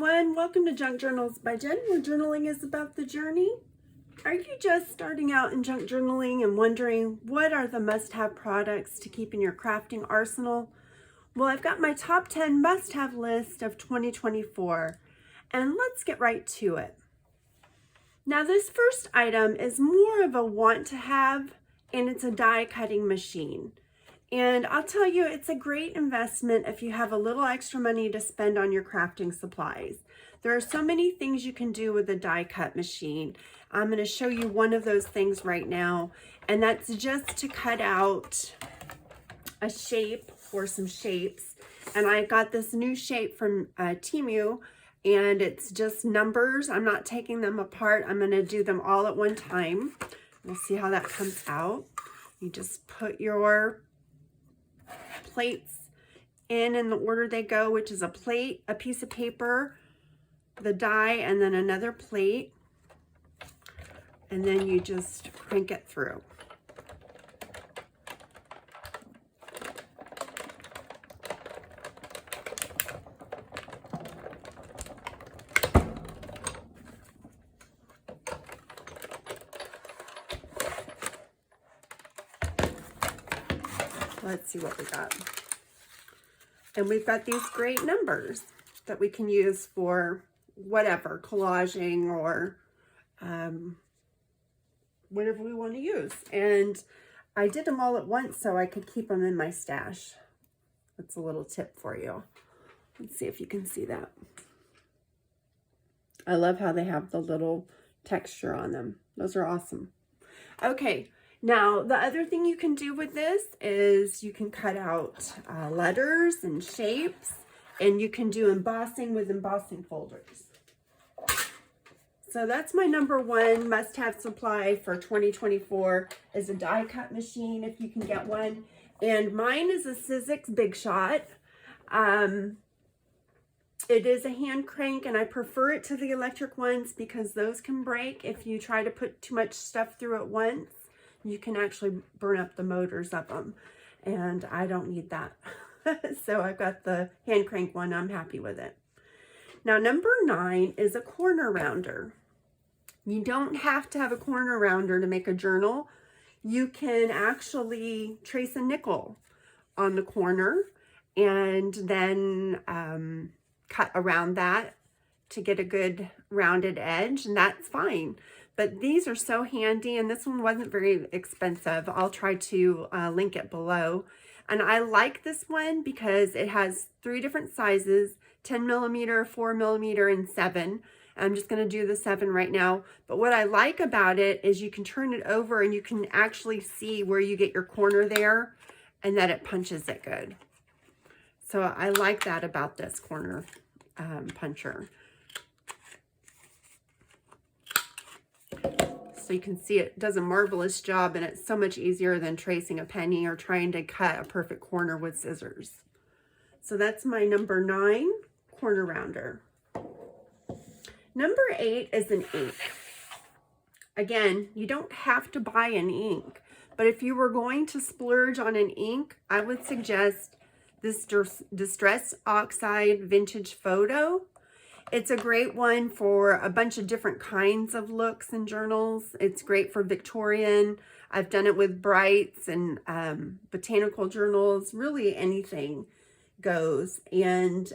everyone. Welcome to Junk Journals by Jen, where journaling is about the journey. Are you just starting out in junk journaling and wondering what are the must-have products to keep in your crafting arsenal? Well, I've got my top 10 must-have list of 2024, and let's get right to it. Now, this first item is more of a want-to-have, and it's a die cutting machine. And I'll tell you, it's a great investment if you have a little extra money to spend on your crafting supplies. There are so many things you can do with a die cut machine. I'm going to show you one of those things right now, and that's just to cut out a shape or some shapes. And I got this new shape from Temu, and it's just numbers. I'm not taking them apart. I'm going to do them all at one time. We'll see how that comes out. You just put your plates in the order they go, which is a plate, a piece of paper, the die, and then another plate, and then you just crank it through. Let's see what we got. And we've got these great numbers that we can use for whatever, collaging or whatever we want to use. And I did them all at once so I could keep them in my stash. That's a little tip for you. Let's see if you can see that. I love how they have the little texture on them. Those are awesome. Okay. Now, the other thing you can do with this is you can cut out letters and shapes, and you can do embossing with embossing folders. So that's my number one must-have supply for 2024 is a die cut machine if you can get one. And mine is a Sissix Big Shot. It is a hand crank, and I prefer it to the electric ones because those can break if you try to put too much stuff through at once. You can actually burn up the motors of them, and I don't need that. So I've got the hand crank one. I'm happy with it. Now, number 9 is a corner rounder. You don't have to have a corner rounder to make a journal. You can actually trace a nickel on the corner and then cut around that to get a good rounded edge, and that's fine. But these are so handy, and this one wasn't very expensive. I'll try to link it below. And I like this one because it has 3 different sizes, 10 millimeter, 4 millimeter, and 7. I'm just going to do the 7 right now. But what I like about it is you can turn it over and you can actually see where you get your corner there and that it punches it good. So I like that about this corner puncher. So you can see it does a marvelous job, and it's so much easier than tracing a penny or trying to cut a perfect corner with scissors. So that's my number 9 corner rounder. Number 8 is an ink. Again, you don't have to buy an ink, but if you were going to splurge on an ink, I would suggest this Distress Oxide Vintage Photo. It's a great one for a bunch of different kinds of looks and journals. It's great for Victorian. I've done it with Brights and botanical journals. Really anything goes. And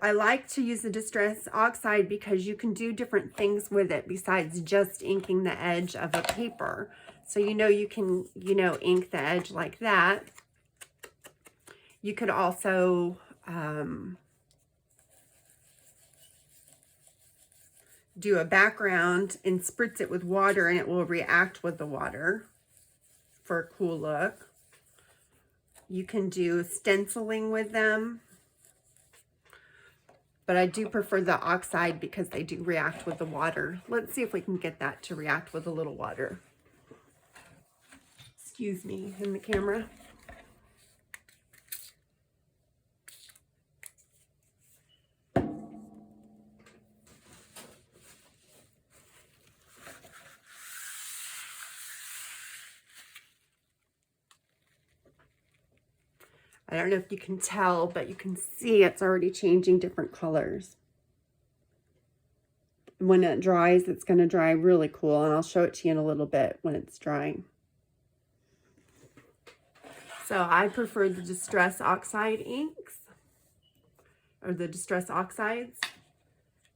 I like to use the Distress Oxide because you can do different things with it besides just inking the edge of a paper. So you can, ink the edge like that. You could also do a background and spritz it with water, and it will react with the water for a cool look. You can do stenciling with them, but I do prefer the Oxide because they do react with the water. Let's see if we can get that to react with a little water. Excuse me, in the camera. I don't know if you can tell, but you can see it's already changing different colors. When it dries, it's going to dry really cool, and I'll show it to you in a little bit when it's drying. So I prefer the Distress Oxide inks, or the Distress Oxides.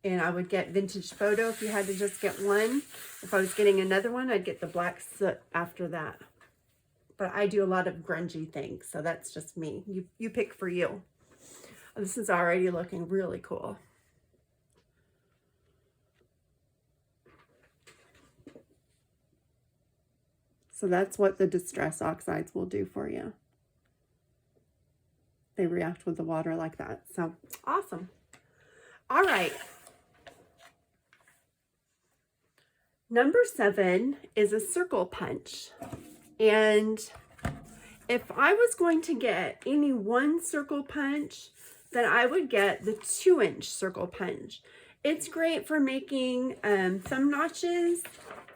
And I would get Vintage Photo if you had to just get one. If I was getting another one, I'd get the Black Soot after that. But I do a lot of grungy things, so that's just me. You pick for you. This is already looking really cool. So that's what the Distress Oxides will do for you. They react with the water like that. So awesome. All right. Number 7 is a circle punch. And if I was going to get any one circle punch, then I would get the 2-inch circle punch. It's great for making thumb notches.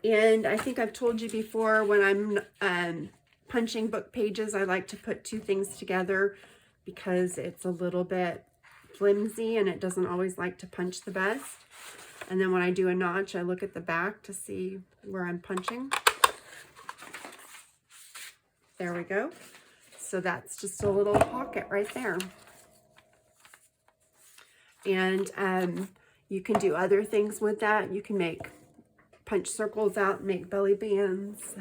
And I think I've told you before, when I'm punching book pages, I like to put 2 things together because it's a little bit flimsy and it doesn't always like to punch the best. And then when I do a notch, I look at the back to see where I'm punching. There we go. So that's just a little pocket right there. And you can do other things with that. You can make punch circles out, make belly bands,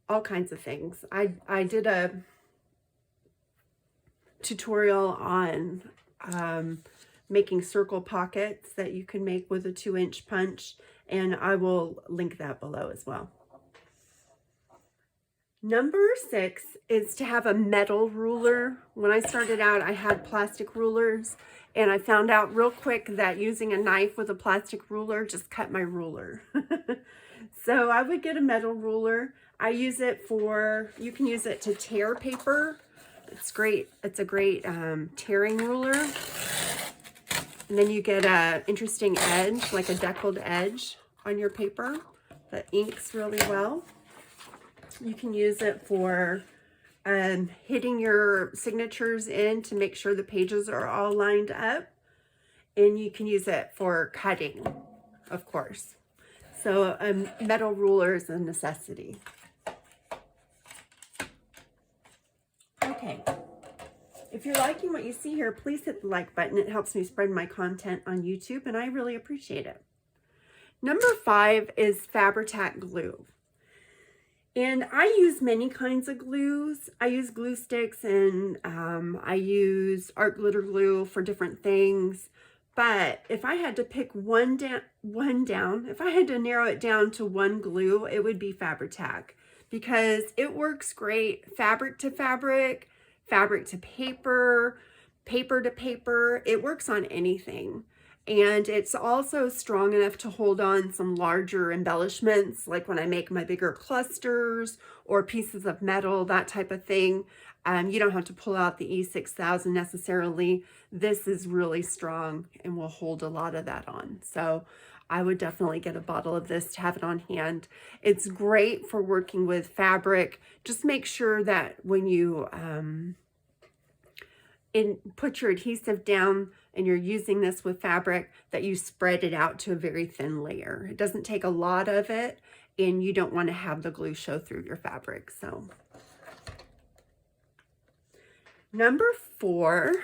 all kinds of things. I did a tutorial on making circle pockets that you can make with a 2-inch punch, and I will link that below as well. Number 6 is to have a metal ruler. When I started out, I had plastic rulers, and I found out real quick that using a knife with a plastic ruler just cut my ruler. So I would get a metal ruler. I use it for, you can use it to tear paper. It's great. It's a great tearing ruler. And then you get a interesting edge, like a deckled edge on your paper that inks really well. You can use it for hitting your signatures in to make sure the pages are all lined up. And you can use it for cutting, of course. So a metal ruler is a necessity. Okay. If you're liking what you see here, please hit the like button. It helps me spread my content on YouTube, and I really appreciate it. Number 5 is Fabritac glue. And I use many kinds of glues. I use glue sticks, and I use art glitter glue for different things. But if I had to pick one down, if I had to narrow it down to one glue, it would be Fabritac, because it works great fabric to fabric, fabric to paper, paper to paper. It works on anything. And it's also strong enough to hold on some larger embellishments, like when I make my bigger clusters or pieces of metal, that type of thing. You don't have to pull out the E6000 necessarily. This is really strong and will hold a lot of that on. So I would definitely get a bottle of this to have it on hand. It's great for working with fabric. Just make sure that when you put your adhesive down and you're using this with fabric, that you spread it out to a very thin layer. It doesn't take a lot of it, and you don't want to have the glue show through your fabric. So number 4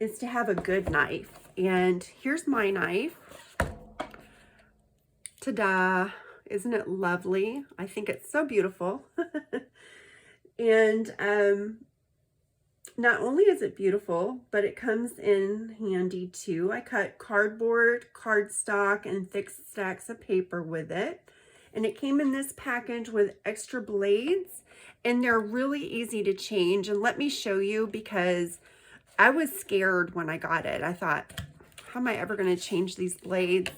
is to have a good knife. And here's my knife. Ta-da! Isn't it lovely? I think it's so beautiful. And not only is it beautiful, but it comes in handy too. I cut cardboard, cardstock, and thick stacks of paper with it. And it came in this package with extra blades, and they're really easy to change. And let me show you, because I was scared when I got it. I thought, how am I ever going to change these blades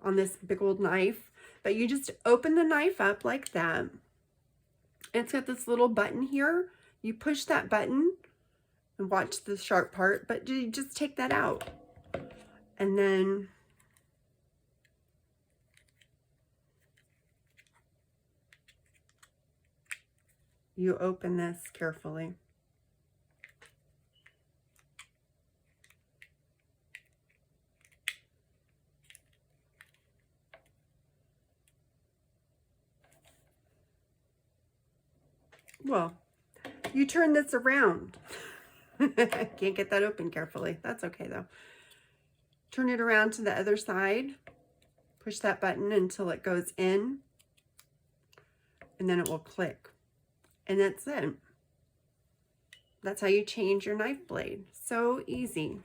on this big old knife? But you just open the knife up like that. It's got this little button here. You push that button and watch the sharp part, but you just take that out. And then you open this carefully. Well, you turn this around. Can't get that open carefully. That's okay though. Turn it around to the other side. Push that button until it goes in. And then it will click. And that's it. That's how you change your knife blade. So easy.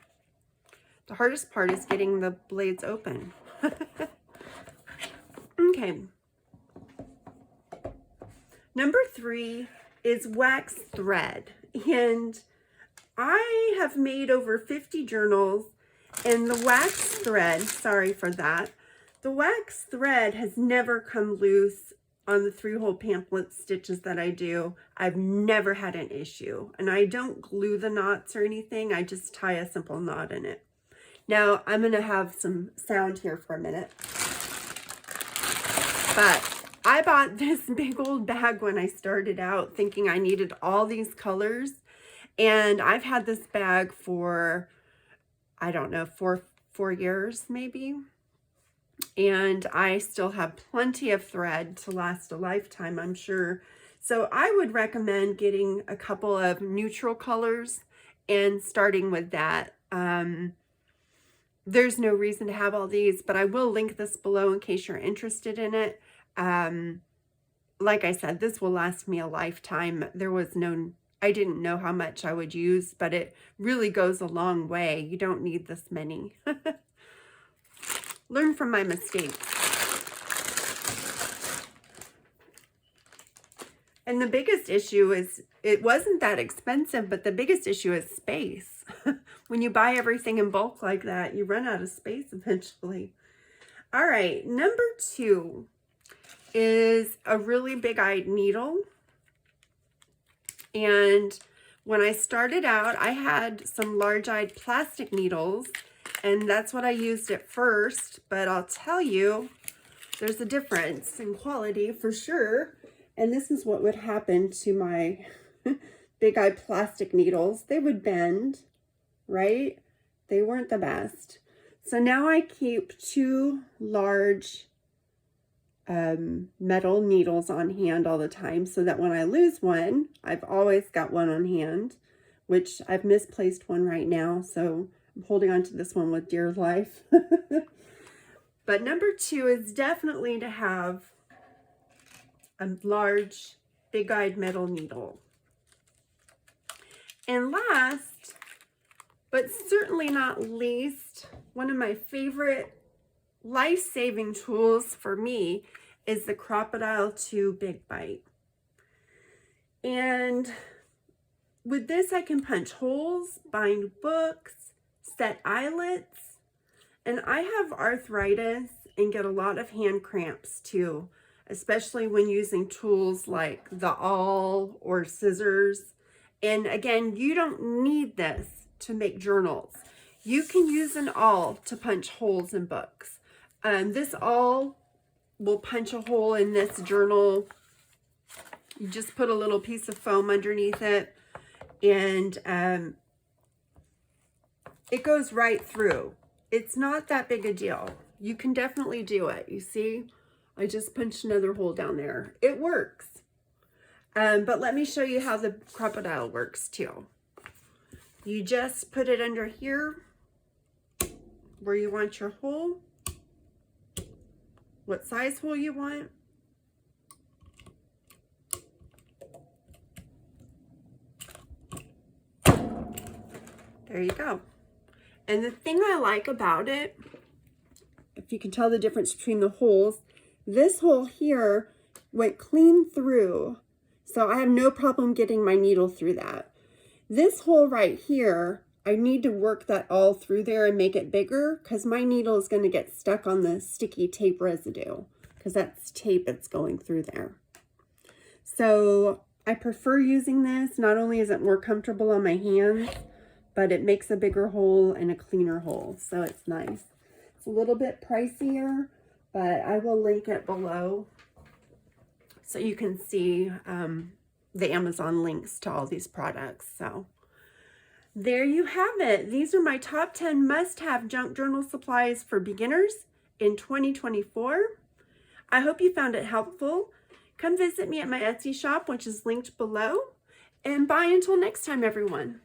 The hardest part is getting the blades open. Okay. Number 3 is wax thread. And I have made over 50 journals, and the wax thread, sorry for that, the wax thread has never come loose on the 3-hole pamphlet stitches that I do. I've never had an issue, and I don't glue the knots or anything. I just tie a simple knot in it. Now, I'm going to have some sound here for a minute. But I bought this big old bag when I started out thinking I needed all these colors. And I've had this bag for, I don't know, four years maybe. And I still have plenty of thread to last a lifetime, I'm sure. So I would recommend getting a couple of neutral colors and starting with that. There's no reason to have all these, but I will link this below in case you're interested in it. Like I said, this will last me a lifetime. I didn't know how much I would use, but it really goes a long way. You don't need this many. Learn from my mistakes. And the biggest issue is, it wasn't that expensive, but the biggest issue is space. When you buy everything in bulk like that, you run out of space eventually. All right, number 2 is a really big-eyed needle. And when I started out, I had some large-eyed plastic needles, and that's what I used at first. But I'll tell you, there's a difference in quality for sure. And this is what would happen to my big-eyed plastic needles. They would bend, right? They weren't the best. So now I keep 2 large metal needles on hand all the time, so that when I lose one, I've always got one on hand, which I've misplaced one right now, so I'm holding on to this one with dear life. But number 2 is definitely to have a large big-eyed metal needle. And last, but certainly not least, one of my favorite life-saving tools for me is the Crocodile 2 Big Bite. And with this, I can punch holes, bind books, set eyelets, and I have arthritis and get a lot of hand cramps too, especially when using tools like the awl or scissors. And again, you don't need this to make journals. You can use an awl to punch holes in books. This awl will punch a hole in this journal. You just put a little piece of foam underneath it, and it goes right through. It's not that big a deal. You can definitely do it. You see, I just punched another hole down there. It works. But let me show you how the Crocodile works too. You just put it under here where you want your hole, what size hole you want. There you go. And the thing I like about it, if you can tell the difference between the holes, this hole here went clean through, so I have no problem getting my needle through that. This hole right here, I need to work that all through there and make it bigger, because my needle is going to get stuck on the sticky tape residue, because that's tape that's going through there. So I prefer using this. Not only is it more comfortable on my hands, but it makes a bigger hole and a cleaner hole, so it's nice. It's a little bit pricier, but I will link it below so you can see the Amazon links to all these products. So there you have it. These are my top 10 must-have junk journal supplies for beginners in 2024. I hope you found it helpful. Come visit me at my Etsy shop, which is linked below. And bye until next time, everyone.